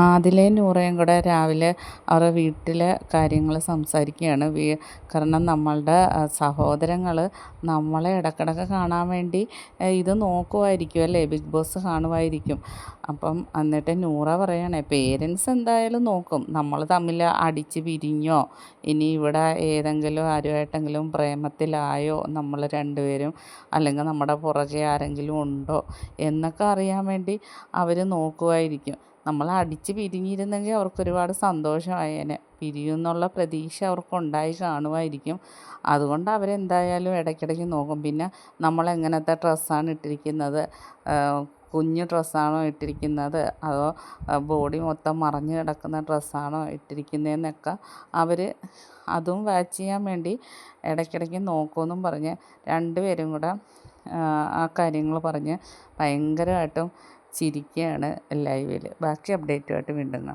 ആദിലയും നൂറയും കൂടെ രാവിലെ അവരുടെ വീട്ടിലെ കാര്യങ്ങൾ സംസാരിക്കുകയാണ്. കാരണം നമ്മളുടെ സഹോദരങ്ങൾ നമ്മളെ ഇടയ്ക്കിടയ്ക്ക് കാണാൻ വേണ്ടി ഇത് നോക്കുമായിരിക്കും അല്ലേ, ബിഗ് ബോസ് കാണുമായിരിക്കും. അപ്പം എന്നിട്ട് നൂറ പറയണേ, പേരൻസ് എന്തായാലും നോക്കും, നമ്മൾ തമ്മിൽ അടിച്ച് പിരിഞ്ഞോ, ഇനി ഇവിടെ ഏതെങ്കിലും ആരുമായിട്ടെങ്കിലും പ്രേമത്തിലായോ നമ്മൾ രണ്ടുപേരും, അല്ലെങ്കിൽ നമ്മുടെ പുറകെ ആരെങ്കിലും ഉണ്ടോ എന്നൊക്കെ അറിയാൻ വേണ്ടി അവർ നോക്കുമായിരിക്കും. നമ്മൾ അടിച്ച് പിരിഞ്ഞിരുന്നെങ്കിൽ അവർക്കൊരുപാട് സന്തോഷമായേനെ. പിരിയുമെന്നുള്ള പ്രതീക്ഷ അവർക്കുണ്ടായി കാണുമായിരിക്കും. അതുകൊണ്ട് അവരെന്തായാലും ഇടയ്ക്കിടയ്ക്ക് നോക്കും. പിന്നെ നമ്മളെങ്ങനത്തെ ഡ്രസ്സാണ് ഇട്ടിരിക്കുന്നത്, കുഞ്ഞു ഡ്രസ്സാണോ ഇട്ടിരിക്കുന്നത്, അതോ ബോഡി മൊത്തം മറഞ്ഞ് കിടക്കുന്ന ഡ്രസ്സാണോ ഇട്ടിരിക്കുന്നതെന്നൊക്കെ അവർ അതും വാച്ച് ചെയ്യാൻ വേണ്ടി ഇടയ്ക്കിടയ്ക്ക് നോക്കുമെന്നും പറഞ്ഞ് രണ്ടുപേരും കൂടെ ആ കാര്യങ്ങൾ പറഞ്ഞ് ഭയങ്കരമായിട്ടും ചിരിക്കുകയാണ് ലൈവിൽ. ബാക്കി അപ്ഡേറ്റുമായിട്ട് വീണ്ടും കാണാം.